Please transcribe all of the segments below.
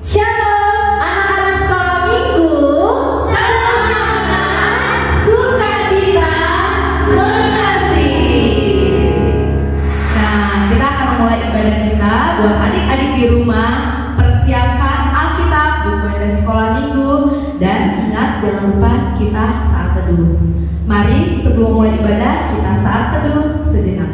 Shalom anak-anak sekolah minggu. Semangat, sukacita, mengasihi. Nah, kita akan memulai ibadah kita. Buat adik-adik di rumah, persiapkan Alkitab, buku ibadah sekolah minggu, dan ingat jangan lupa kita saat teduh. Mari sebelum mulai ibadah kita saat teduh sejenak.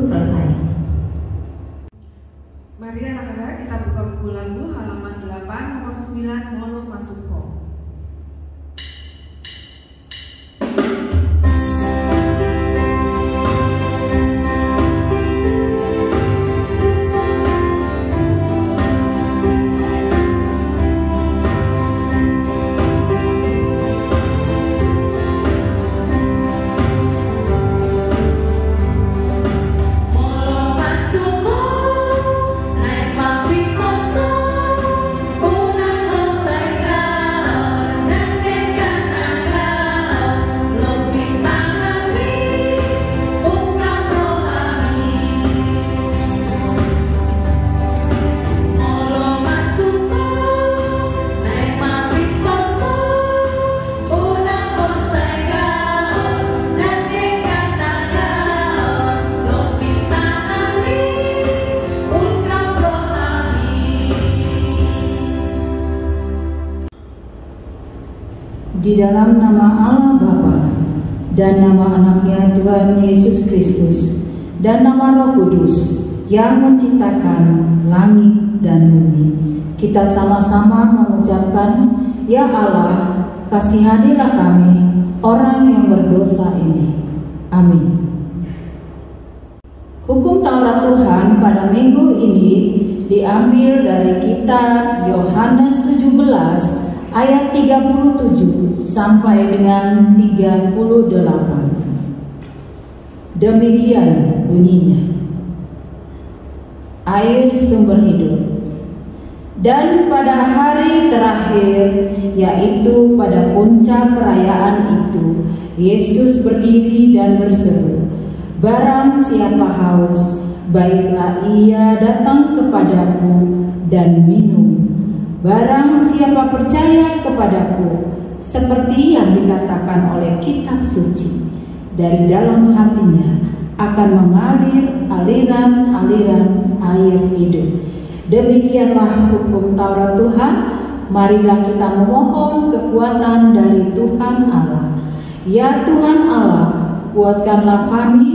Selesai. Mari anak-anak kita buka buku lagu halaman 8 nomor 9 Molo Masuko. Di dalam nama Allah Bapa dan nama anaknya Tuhan Yesus Kristus dan nama Roh Kudus yang menciptakan langit dan bumi, kita sama-sama mengucapkan, Ya Allah, kasihanilah kami orang yang berdosa ini. Amin. Hukum Taurat Tuhan pada minggu ini diambil dari kitab Yohanes 17 ayat 37 sampai dengan 38. Demikian bunyinya. Air sumber hidup. Dan pada hari terakhir, yaitu pada puncak perayaan itu, Yesus berdiri dan berseru, "Barang siapa haus, baiklah ia datang kepadaku dan minum. Barang siapa percaya kepadaku, seperti yang dikatakan oleh kitab suci, dari dalam hatinya akan mengalir aliran-aliran air hidup." Demikianlah hukum Taurat Tuhan. Marilah kita memohon kekuatan dari Tuhan Allah. Ya Tuhan Allah, kuatkanlah kami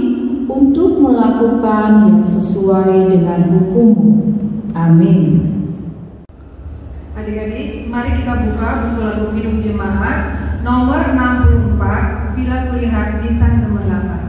untuk melakukan yang sesuai dengan hukum-Mu. Amin. Adik-adik, mari kita buka buku lagu Kidung Jemaat nomor 64 apabila kulihat bintang gemerlapan.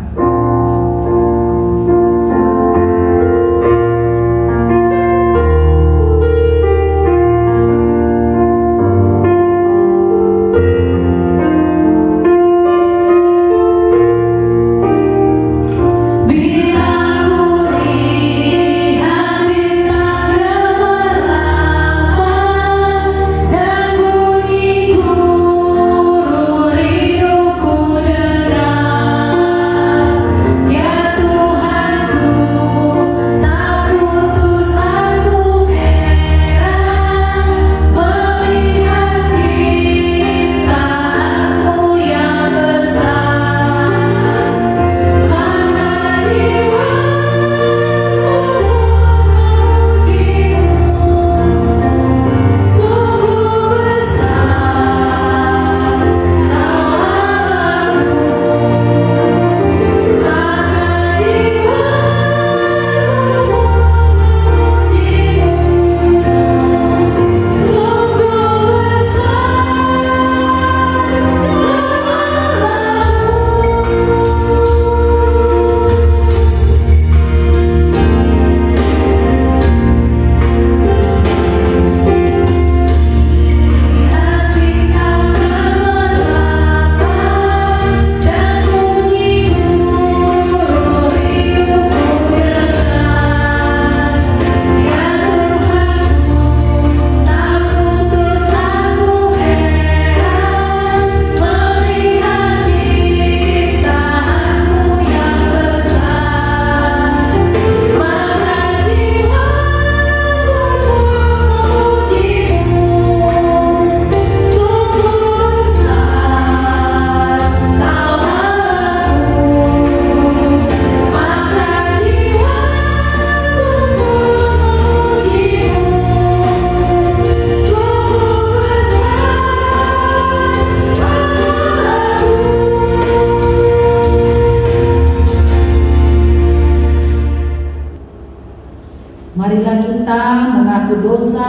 Marilah kita mengaku dosa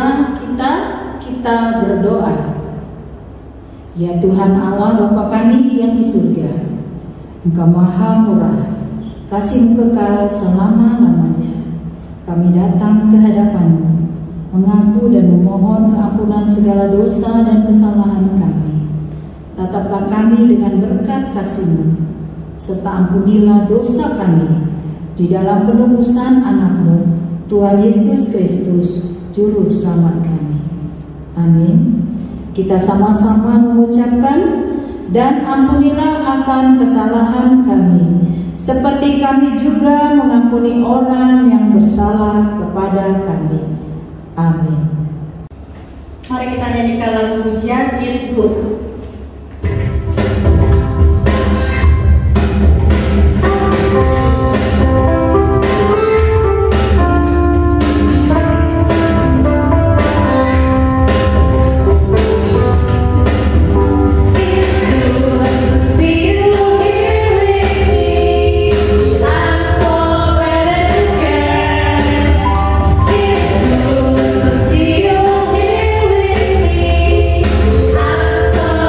kita berdoa. Ya Tuhan Allah Bapa kami yang di surga, Engkau maha murah, kasih-Mu kekal selama-lamanya. Kami datang ke hadapan-Mu, mengaku dan memohon keampunan segala dosa dan kesalahan kami. Tataplah kami dengan berkat kasih-Mu, serta ampunilah dosa kami di dalam penebusan anak-Mu, Tuhan Yesus Kristus, Juru Selamat kami. Amin. Kita sama-sama mengucapkan, dan ampunilah akan kesalahan kami, seperti kami juga mengampuni orang yang bersalah kepada kami. Amin. Mari kita nyanyikan lagu pujian Is Good. So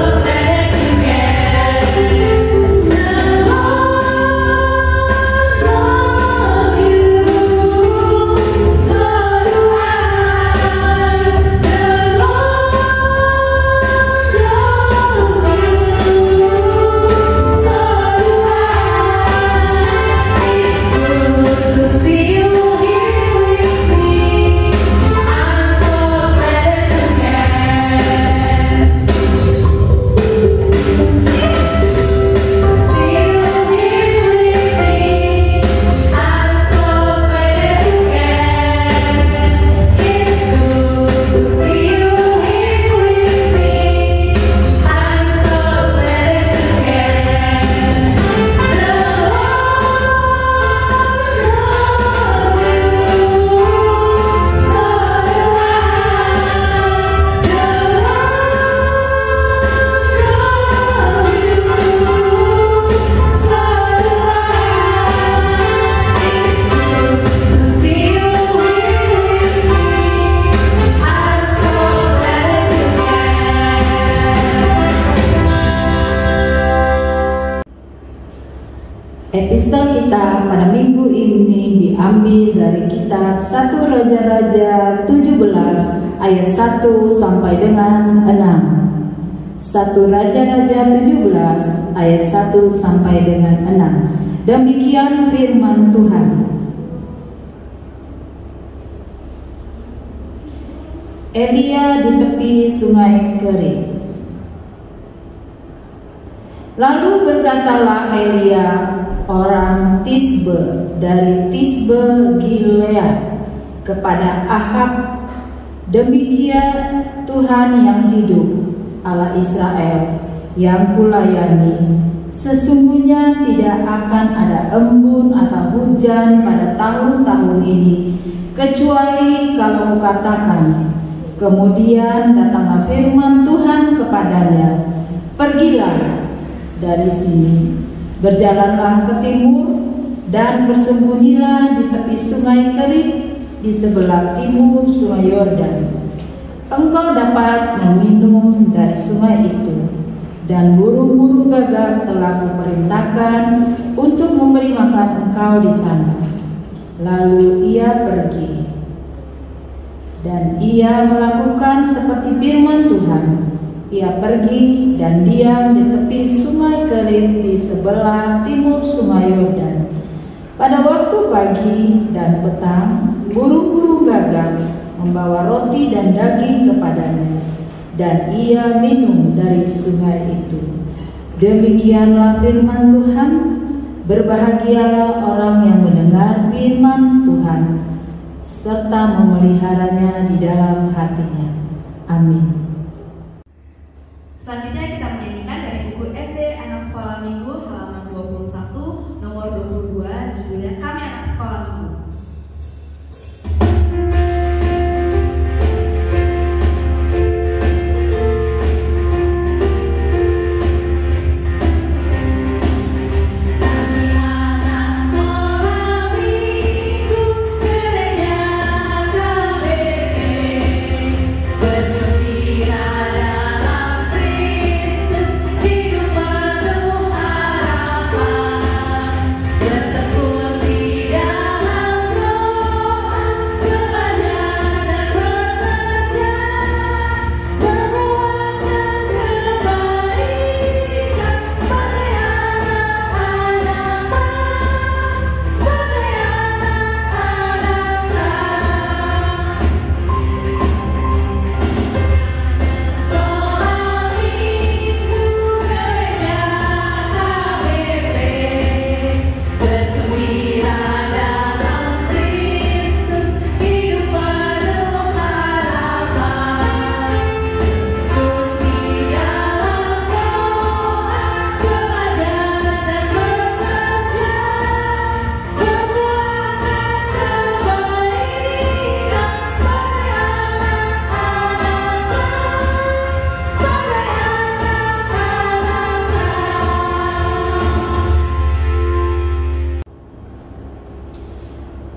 Epistel kita pada minggu ini diambil dari kitab 1 Raja-Raja 17 ayat 1 sampai dengan 6. 1 Raja-Raja 17 ayat 1 sampai dengan 6. Demikian firman Tuhan. Elia di tepi sungai kering. Lalu berkatalah Elia orang Tisbe dari Tisbe Gilead kepada Ahab, demikian Tuhan yang hidup, Allah Israel yang kulayani, sesungguhnya tidak akan ada embun atau hujan pada tahun-tahun ini, kecuali kalau kukatakan. Kemudian datanglah firman Tuhan kepadanya, pergilah dari sini, berjalanlah ke timur dan bersembunyilah di tepi sungai kering di sebelah timur sungai Yordan. Engkau dapat meminum dari sungai itu, dan burung-burung gagak telah kuperintahkan untuk memberi makan engkau di sana. Lalu ia pergi, dan ia melakukan seperti firman Tuhan. Ia pergi dan diam di tepi sungai kering di sebelah timur sungai Yordan. Pada waktu pagi dan petang, burung-burung gagak membawa roti dan daging kepadanya, dan ia minum dari sungai itu. Demikianlah firman Tuhan. Berbahagialah orang yang mendengar firman Tuhan serta memeliharanya di dalam hatinya. Amin. Selanjutnya kita menyanyikan dari buku SD Anak Sekolah Minggu halaman 21 nomor 22, judulnya Kami Anak Sekolah Minggu.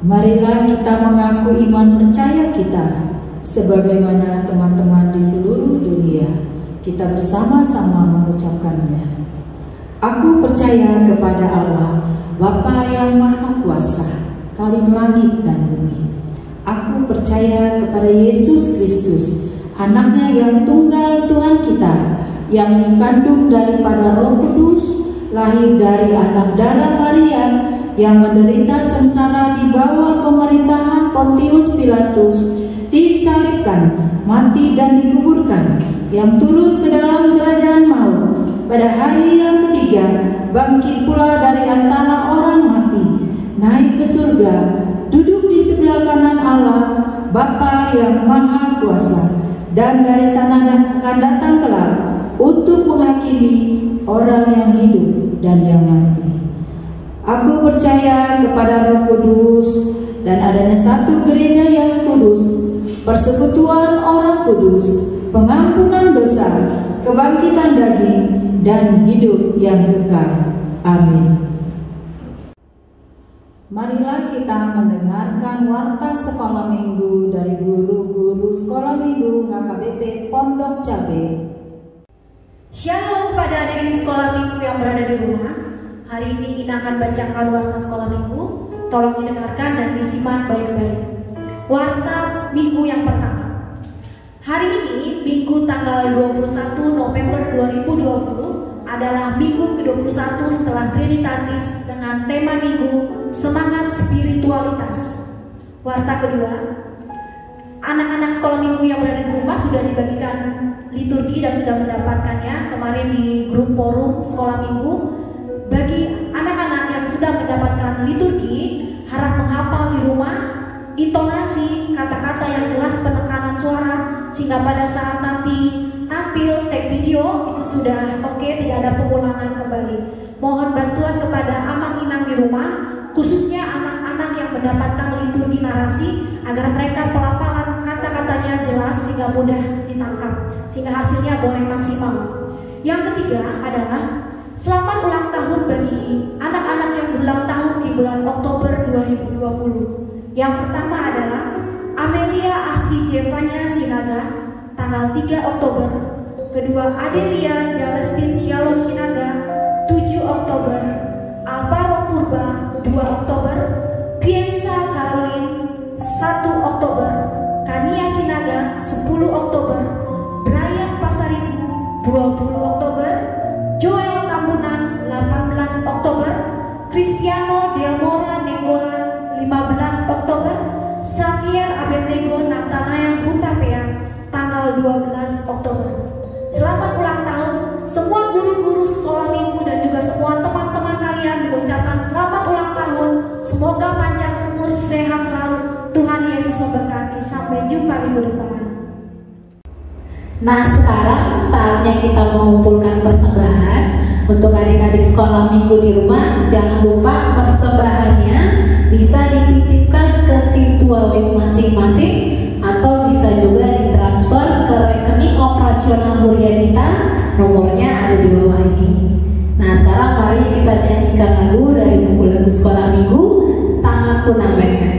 Marilah kita mengaku iman percaya kita sebagaimana teman-teman di seluruh dunia. Kita bersama-sama mengucapkannya. Aku percaya kepada Allah, Bapa yang Maha Kuasa, Khalik langit dan bumi. Aku percaya kepada Yesus Kristus, anaknya yang tunggal Tuhan kita, yang dikandung daripada Roh Kudus, lahir dari anak darah Maria, yang menderita sengsara di bawah pemerintahan Pontius Pilatus, disalibkan, mati dan dikuburkan, yang turun ke dalam kerajaan maut, pada hari yang ketiga bangkit pula dari antara orang mati, naik ke surga, duduk di sebelah kanan Allah, Bapa yang Maha Kuasa, dan dari sana akan datang kelak untuk menghakimi orang yang hidup dan yang mati. Aku percaya kepada Roh Kudus dan adanya satu gereja yang kudus, persekutuan orang kudus, pengampunan dosa, kebangkitan daging, dan hidup yang kekal. Amin. Marilah kita mendengarkan warta sekolah minggu dari guru-guru sekolah minggu HKBP Pondok Cabe. Shalom pada adik-adik sekolah minggu yang berada di rumah. Hari ini Ina akan bacakan warta sekolah minggu. Tolong didengarkan dan disimak baik-baik. Warta minggu yang pertama. Hari ini, Minggu tanggal 21 November 2020 adalah minggu ke-21 setelah Trinitatis dengan tema minggu Semangat Spiritualitas. Warta kedua, anak-anak sekolah minggu yang berada di rumah sudah dibagikan liturgi dan sudah mendapatkannya kemarin di grup forum sekolah minggu. Bagi anak-anak yang sudah mendapatkan liturgi, harap menghafal di rumah intonasi, kata-kata yang jelas, penekanan suara, sehingga pada saat nanti tampil take video itu sudah oke, tidak ada pengulangan kembali. Mohon bantuan kepada Amang Inang di rumah, khususnya anak-anak yang mendapatkan liturgi narasi, agar mereka pelafalan kata-katanya jelas sehingga mudah ditangkap, sehingga hasilnya boleh maksimal. Yang ketiga adalah selamat ulang tahun bagi anak-anak yang berulang tahun di bulan Oktober 2020. Yang pertama adalah Amelia Asti Jevanya Sinaga tanggal 3 Oktober. Kedua, Adelia Jalestin Shalom Sinaga 7 Oktober. Alvaro Purba 2 Oktober. Piensa Caroline 1 Oktober. Kania Sinaga 10 Oktober. Brian Pasaribu 20 Oktober. Joel Tambunan 18 Oktober. Cristiano Delmora Nenggolan 15 Oktober. Xavier Abednego Nathanael Hutapea tanggal 12 Oktober. Selamat ulang tahun semua guru-guru sekolah minggu dan juga semua teman-teman kalian, mengucapkan selamat ulang tahun. Semoga panjang umur, sehat selalu. Tuhan Yesus memberkati. Sampai jumpa minggu depan. Nah, sekarang saatnya kita mengumpulkan persembahan untuk adik-adik sekolah minggu di rumah. Jangan lupa persembahannya bisa dititipkan ke Situawik masing-masing atau bisa juga ditransfer ke rekening operasional Huryadita, nomornya ada di bawah ini. Nah, sekarang mari kita nyanyikan lagu dari buku lagu sekolah minggu, Tanganku Nambetkan.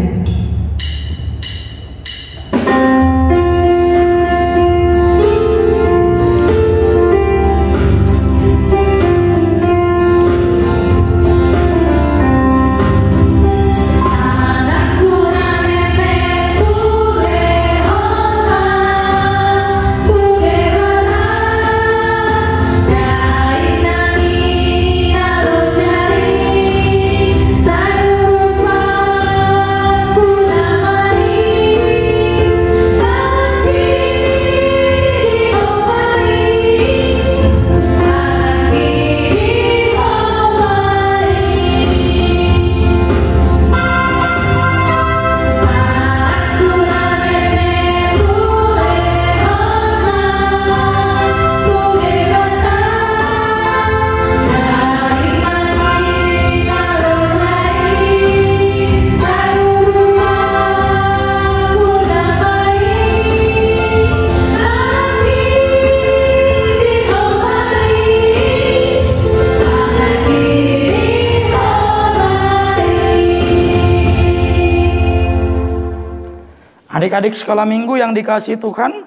Adik-adik sekolah minggu yang dikasihi Tuhan,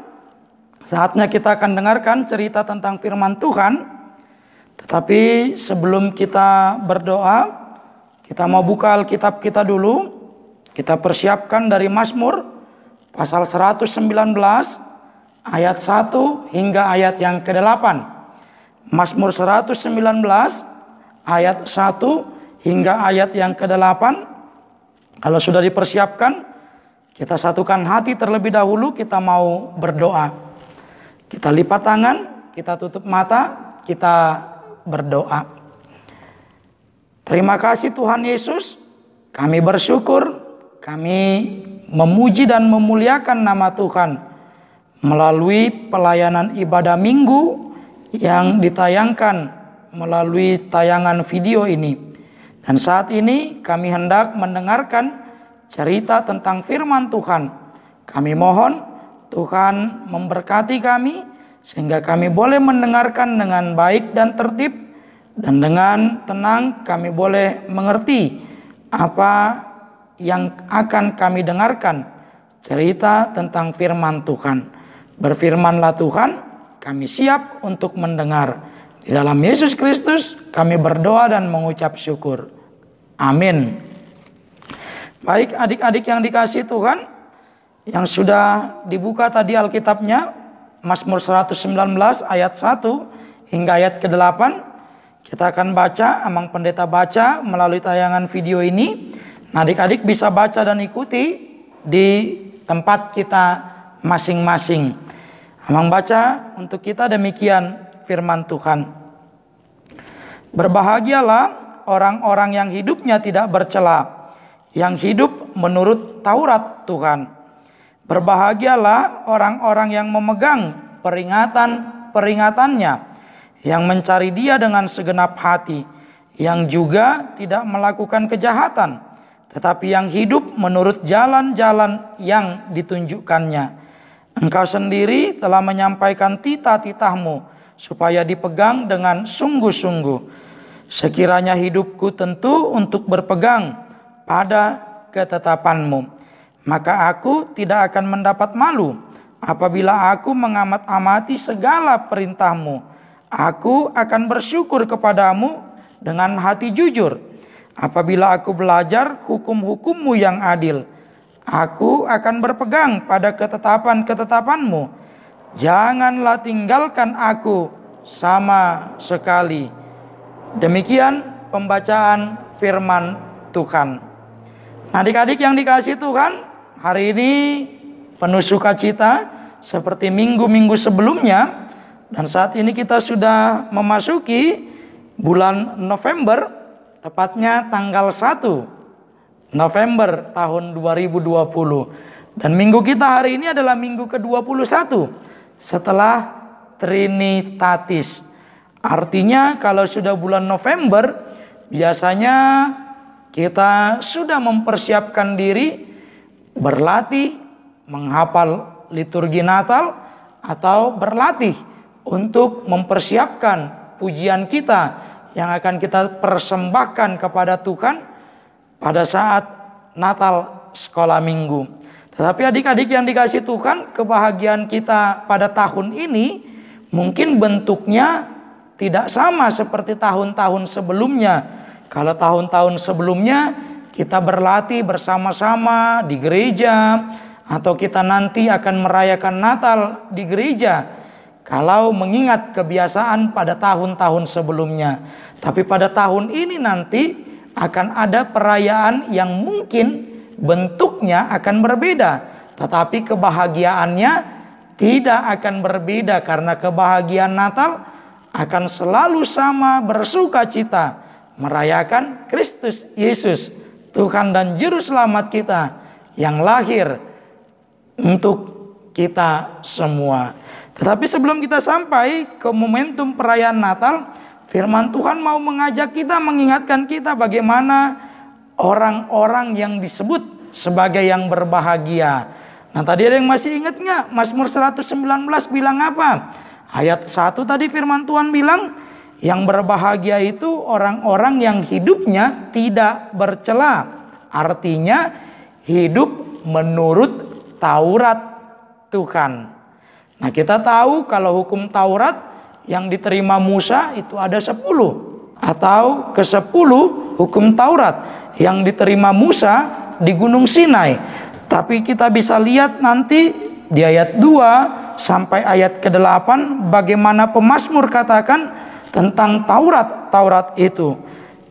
saatnya kita akan dengarkan cerita tentang firman Tuhan. Tetapi sebelum kita berdoa, kita mau buka Alkitab kita dulu. Kita persiapkan dari Mazmur pasal 119 ayat 1 hingga ayat yang ke-8. Mazmur 119 ayat 1 hingga ayat yang ke-8. Kalau sudah dipersiapkan, kita satukan hati terlebih dahulu, kita mau berdoa. Kita lipat tangan, kita tutup mata, kita berdoa. Terima kasih Tuhan Yesus, kami bersyukur, kami memuji dan memuliakan nama Tuhan melalui pelayanan ibadah minggu yang ditayangkan melalui tayangan video ini. Dan saat ini kami hendak mendengarkan cerita tentang firman Tuhan. Kami mohon Tuhan memberkati kami sehingga kami boleh mendengarkan dengan baik dan tertib, dan dengan tenang kami boleh mengerti apa yang akan kami dengarkan, cerita tentang firman Tuhan. Berfirmanlah Tuhan, kami siap untuk mendengar. Di dalam Yesus Kristus kami berdoa dan mengucap syukur. Amin. Baik adik-adik yang dikasihi Tuhan, yang sudah dibuka tadi Alkitabnya, Mazmur 119 ayat 1 hingga ayat ke-8. Kita akan baca, Amang Pendeta baca melalui tayangan video ini. Nah, adik-adik bisa baca dan ikuti di tempat kita masing-masing. Amang baca untuk kita demikian firman Tuhan. Berbahagialah orang-orang yang hidupnya tidak bercela, yang hidup menurut Taurat Tuhan. Berbahagialah orang-orang yang memegang peringatan-peringatannya, yang mencari Dia dengan segenap hati, yang juga tidak melakukan kejahatan, tetapi yang hidup menurut jalan-jalan yang ditunjukkannya. Engkau sendiri telah menyampaikan titah-titahmu supaya dipegang dengan sungguh-sungguh. Sekiranya hidupku tentu untuk berpegang pada ketetapanmu, maka aku tidak akan mendapat malu apabila aku mengamat-amati segala perintahmu. Aku akan bersyukur kepadamu dengan hati jujur apabila aku belajar hukum-hukummu yang adil. Aku akan berpegang pada ketetapan-ketetapanmu. Janganlah tinggalkan aku sama sekali. Demikian pembacaan firman Tuhan. Adik-adik yang dikasihi Tuhan, hari ini penuh sukacita seperti minggu-minggu sebelumnya. Dan saat ini kita sudah memasuki bulan November, tepatnya tanggal 1 November tahun 2020. Dan minggu kita hari ini adalah minggu ke-21 setelah Trinitatis. Artinya kalau sudah bulan November, biasanya kita sudah mempersiapkan diri berlatih menghafal liturgi Natal, atau berlatih untuk mempersiapkan pujian kita yang akan kita persembahkan kepada Tuhan pada saat Natal sekolah minggu. Tetapi adik-adik yang dikasihi Tuhan, kebahagiaan kita pada tahun ini mungkin bentuknya tidak sama seperti tahun-tahun sebelumnya. Kalau tahun-tahun sebelumnya kita berlatih bersama-sama di gereja, atau kita nanti akan merayakan Natal di gereja, kalau mengingat kebiasaan pada tahun-tahun sebelumnya. Tapi pada tahun ini nanti akan ada perayaan yang mungkin bentuknya akan berbeda, tetapi kebahagiaannya tidak akan berbeda, karena kebahagiaan Natal akan selalu sama, bersuka cita merayakan Kristus Yesus, Tuhan dan Juru Selamat kita yang lahir untuk kita semua. Tetapi sebelum kita sampai ke momentum perayaan Natal, firman Tuhan mau mengajak kita, mengingatkan kita bagaimana orang-orang yang disebut sebagai yang berbahagia. Nah, tadi ada yang masih ingat nggak? Mazmur 119 bilang apa? Ayat 1 tadi firman Tuhan bilang, yang berbahagia itu orang-orang yang hidupnya tidak bercela. Artinya hidup menurut Taurat Tuhan. Nah, kita tahu kalau hukum Taurat yang diterima Musa itu ada 10, atau ke-10 hukum Taurat yang diterima Musa di Gunung Sinai. Tapi kita bisa lihat nanti di ayat 2 sampai ayat ke-8 bagaimana pemazmur katakan tentang Taurat itu.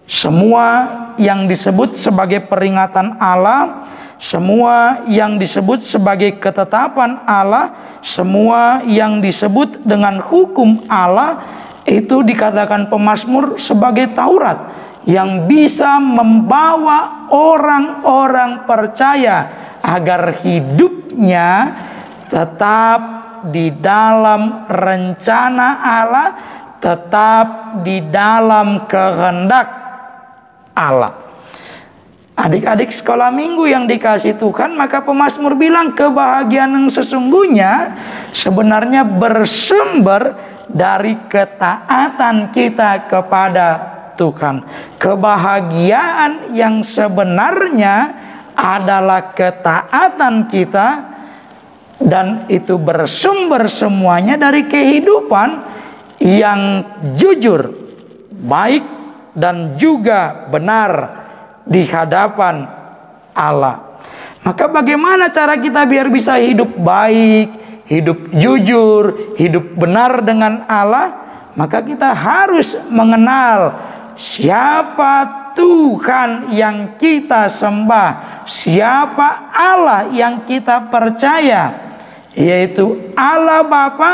Semua yang disebut sebagai peringatan Allah, semua yang disebut sebagai ketetapan Allah, semua yang disebut dengan hukum Allah, itu dikatakan pemazmur sebagai Taurat yang bisa membawa orang-orang percaya agar hidupnya tetap di dalam rencana Allah, tetap di dalam kehendak Allah. Adik-adik sekolah minggu yang dikasihi Tuhan, maka pemazmur bilang kebahagiaan yang sesungguhnya sebenarnya bersumber dari ketaatan kita kepada Tuhan. Kebahagiaan yang sebenarnya adalah ketaatan kita, dan itu bersumber semuanya dari kehidupan yang jujur, baik dan juga benar di hadapan Allah. Maka bagaimana cara kita biar bisa hidup baik, hidup jujur, hidup benar dengan Allah? Maka kita harus mengenal siapa Tuhan yang kita sembah, siapa Allah yang kita percaya, yaitu Allah Bapa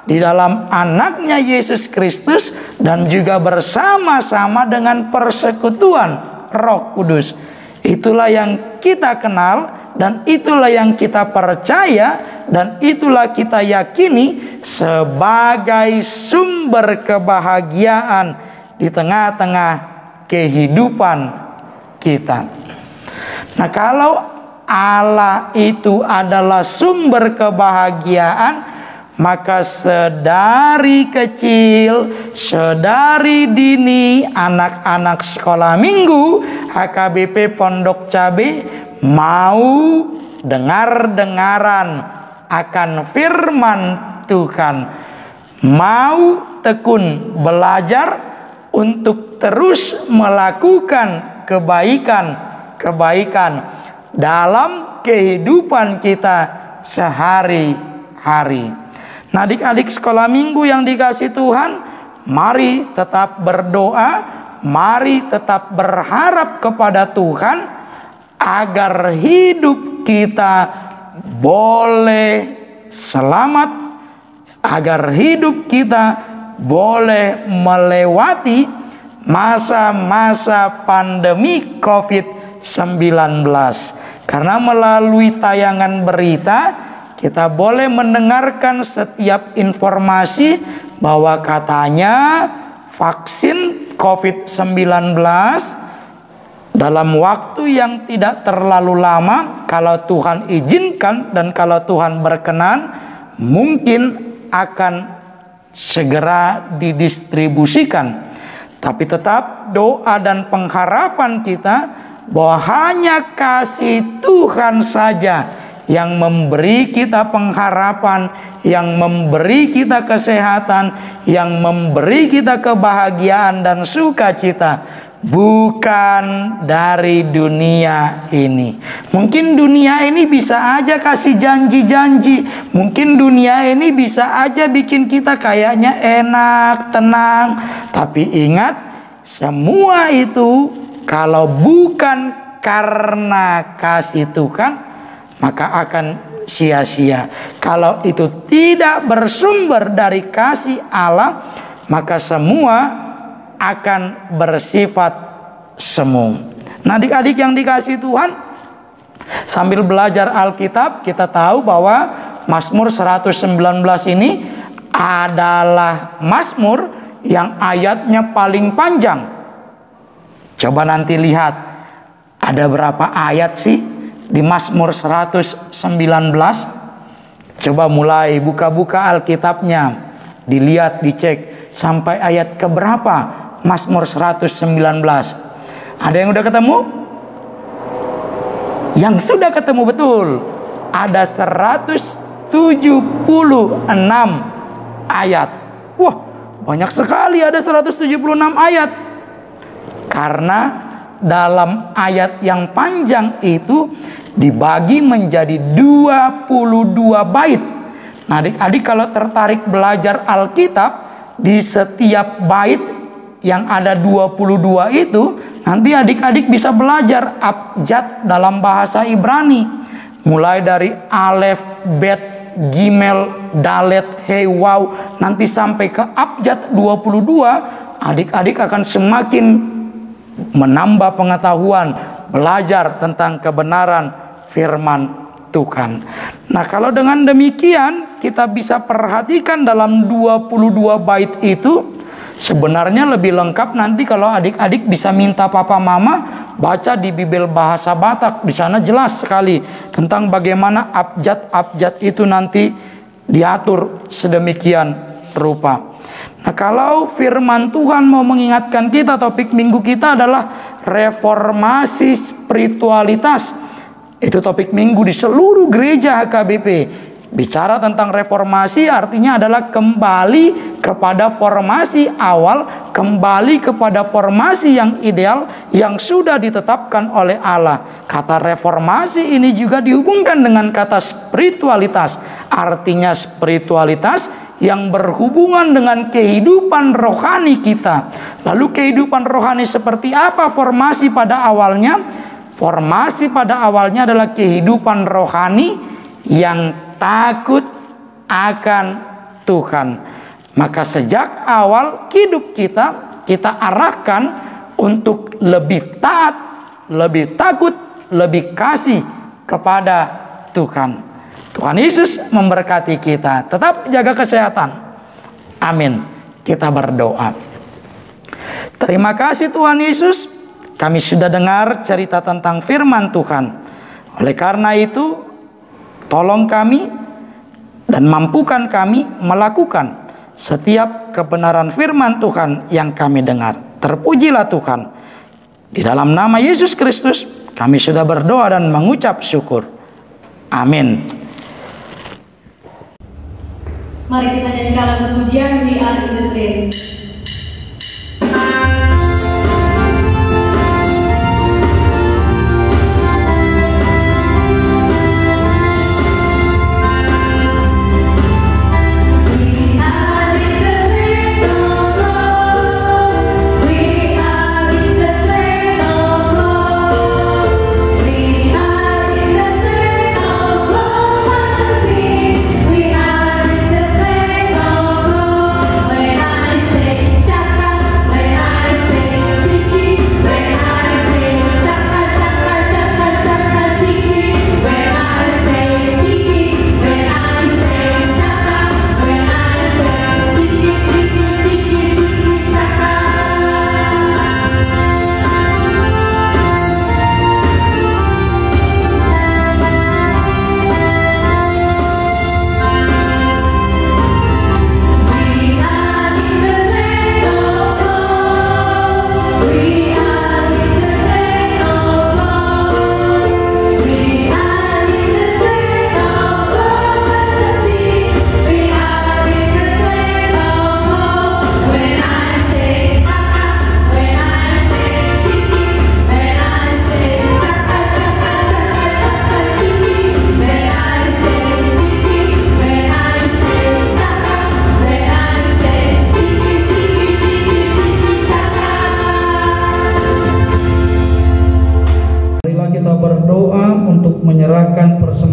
di dalam anaknya Yesus Kristus, dan juga bersama-sama dengan persekutuan Roh Kudus. Itulah yang kita kenal, dan itulah yang kita percaya, dan itulah kita yakini sebagai sumber kebahagiaan di tengah-tengah kehidupan kita. Nah, kalau Allah itu adalah sumber kebahagiaan, maka sedari kecil, sedari dini, anak-anak sekolah minggu HKBP Pondok Cabe mau dengar-dengaran akan firman Tuhan, mau tekun belajar untuk terus melakukan kebaikan dalam kehidupan kita sehari-hari. Nah, adik-adik sekolah minggu yang dikasih Tuhan, mari tetap berdoa, mari tetap berharap kepada Tuhan agar hidup kita boleh selamat, agar hidup kita boleh melewati masa-masa pandemi COVID-19. Karena melalui tayangan berita kita boleh mendengarkan setiap informasi bahwa katanya vaksin COVID-19 dalam waktu yang tidak terlalu lama, kalau Tuhan izinkan dan kalau Tuhan berkenan, mungkin akan segera didistribusikan. Tapi tetap doa dan pengharapan kita bahwa hanya kasih Tuhan saja yang memberi kita pengharapan, yang memberi kita kesehatan, yang memberi kita kebahagiaan dan sukacita, bukan dari dunia ini. Mungkin dunia ini bisa aja kasih janji-janji, mungkin dunia ini bisa aja bikin kita kayaknya enak, tenang. Tapi ingat, semua itu kalau bukan karena kasih Tuhan, maka akan sia-sia. Kalau itu tidak bersumber dari kasih Allah, maka semua akan bersifat semu. Nah, adik-adik yang dikasih Tuhan, sambil belajar Alkitab, kita tahu bahwa Mazmur 119 ini adalah Mazmur yang ayatnya paling panjang. Coba nanti lihat, ada berapa ayat sih di Mazmur 119? Coba mulai buka-buka Alkitabnya, dilihat, dicek sampai ayat keberapa Mazmur 119. Ada yang udah ketemu? Yang sudah ketemu betul, ada 176 ayat. Wah, banyak sekali, ada 176 ayat. Karena dalam ayat yang panjang itu dibagi menjadi 22 bait. Nah, adik-adik kalau tertarik belajar Alkitab, di setiap bait yang ada 22 itu, nanti adik-adik bisa belajar abjad dalam bahasa Ibrani. Mulai dari Alef, Bet, Gimel, Dalet, He, Waw, nanti sampai ke abjad 22, adik-adik akan semakin menambah pengetahuan, belajar tentang kebenaran firman Tuhan. Nah, kalau dengan demikian kita bisa perhatikan dalam 22 bait itu, sebenarnya lebih lengkap nanti kalau adik-adik bisa minta papa mama baca di Bibel bahasa Batak. Di sana jelas sekali tentang bagaimana abjad-abjad itu nanti diatur sedemikian rupa. Nah, kalau firman Tuhan mau mengingatkan kita, topik minggu kita adalah reformasi spiritualitas. Itu topik minggu di seluruh gereja HKBP. Bicara tentang reformasi artinya adalah kembali kepada formasi awal, kembali kepada formasi yang ideal yang sudah ditetapkan oleh Allah. Kata reformasi ini juga dihubungkan dengan kata spiritualitas. Artinya spiritualitas yang berhubungan dengan kehidupan rohani kita. Lalu kehidupan rohani seperti apa formasi pada awalnya? Formasi pada awalnya adalah kehidupan rohani yang takut akan Tuhan. Maka sejak awal hidup kita arahkan untuk lebih taat, lebih takut, lebih kasih kepada Tuhan. Tuhan Yesus memberkati kita. Tetap jaga kesehatan. Amin. Kita berdoa. Terima kasih Tuhan Yesus. Kami sudah dengar cerita tentang firman Tuhan. Oleh karena itu, tolong kami dan mampukan kami melakukan setiap kebenaran firman Tuhan yang kami dengar. Terpujilah Tuhan. Di dalam nama Yesus Kristus kami sudah berdoa dan mengucap syukur. Amin. Mari kita nyanyikan lagu pujian We Are in the Train.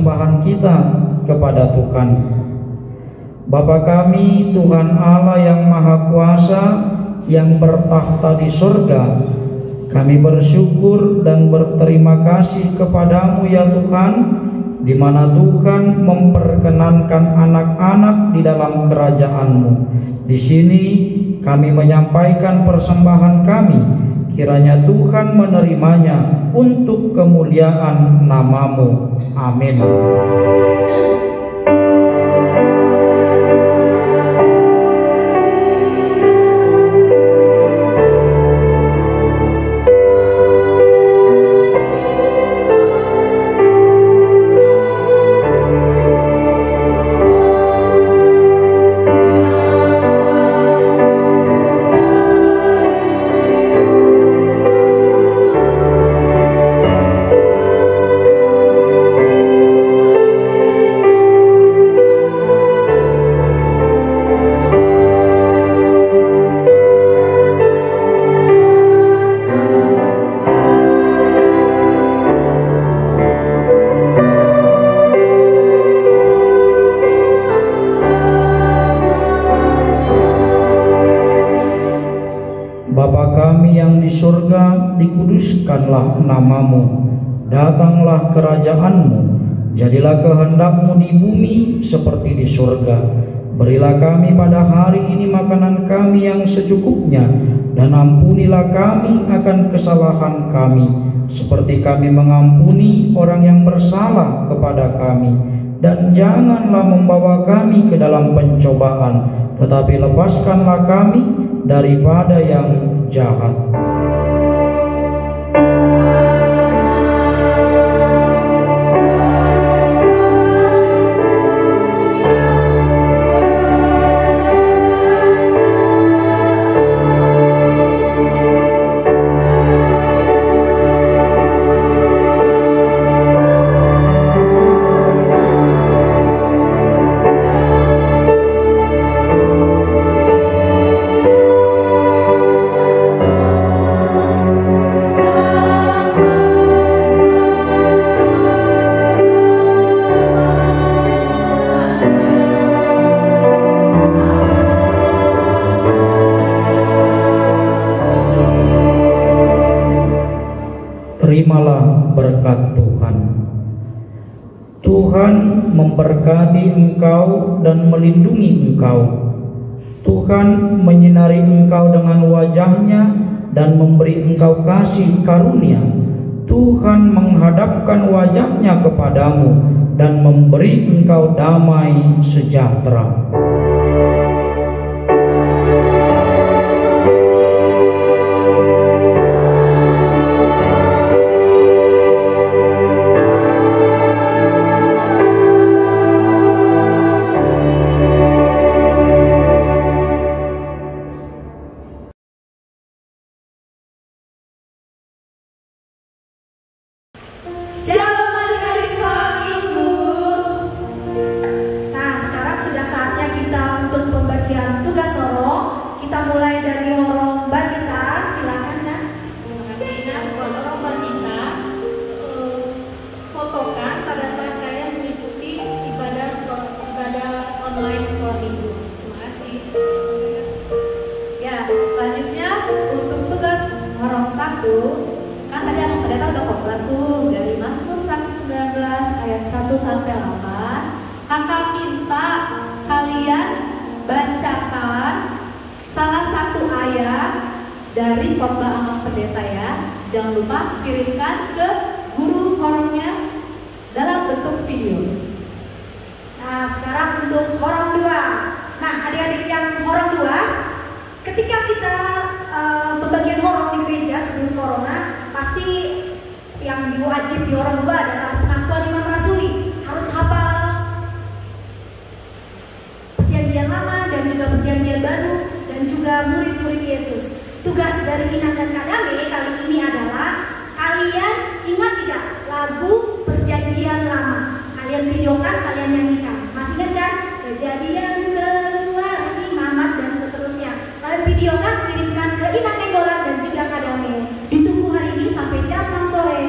persembahan kita kepada Tuhan. Bapa kami, Tuhan Allah yang Maha Kuasa, yang bertakhta di surga, kami bersyukur dan berterima kasih kepadamu ya Tuhan, di mana Tuhan memperkenankan anak-anak di dalam kerajaan-Mu. Di sini kami menyampaikan persembahan kami, kiranya Tuhan menerimanya untuk kemuliaan nama-Mu. Amin. Surga, dikuduskanlah nama-Mu, datanglah kerajaan-Mu, jadilah kehendak-Mu di bumi seperti di surga. Berilah kami pada hari ini makanan kami yang secukupnya, dan ampunilah kami akan kesalahan kami, seperti kami mengampuni orang yang bersalah kepada kami. Dan janganlah membawa kami ke dalam pencobaan, tetapi lepaskanlah kami daripada yang jahat. memberkati engkau dan melindungi engkau. Tuhan menyinari engkau dengan wajah-Nya dan memberi engkau kasih karunia. Tuhan menghadapkan wajah-Nya kepadamu dan memberi engkau damai sejahtera. Shalom adik-adik sekolah minggu. Nah, sekarang sudah saatnya kita untuk pembagian tugas horo. Kita mulai dari horo Mbak Gita, silakan Nak. Terima kasih Nak. Buat orang wanita, fotokan pada saat kalian mengikuti ibadah online sekolah minggu. Terima kasih. Ya, selanjutnya untuk tugas horong 1, kan tadi aku pada tahu udah khotbah tuh dari Mazmur 119 ayat 1 sampai 8. Kakak minta kalian bacakan salah satu ayat dari khotbah Amang Pendeta ya. Jangan lupa kirimkan ke guru horongnya dalam bentuk video. Nah, sekarang untuk horong 2. Nah, adik-adik yang horong 2, ketika kita pembagian horong di gereja sebelum corona, pasti yang wajib di horong 2 adalah pengakuan Imam Rasuli. Harus hafal perjanjian lama dan juga perjanjian baru dan juga murid-murid Yesus. Tugas dari Inan dan Kadame kali ini adalah kalian ingat tidak lagu perjanjian lama? Kalian videokan, kalian nyanyikan. Masih ingat kan? Kejadian keluar, Imamat dan seterusnya. Kalian videokan, kirimkan ke Inan Nenggolan dan juga Kadame. Ditunggu hari ini sampai jam 6 sore.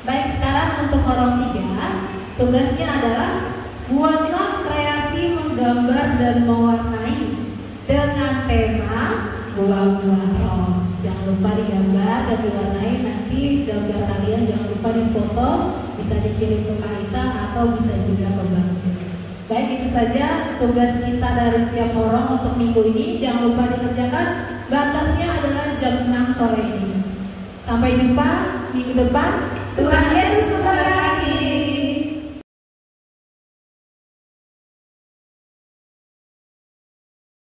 Baik, sekarang untuk horong 3, tugasnya adalah buatlah kreasi menggambar dan mewarnai dengan tema buah-buah roh. Jangan lupa digambar dan diwarnai. Nanti gambar kalian jangan lupa difoto, bisa dikirim ke Kaita atau bisa juga ke Bagja. Baik, itu saja tugas kita dari setiap horong untuk minggu ini. Jangan lupa dikerjakan. Batasnya adalah jam 6 sore ini. Sampai jumpa minggu depan. Tuhan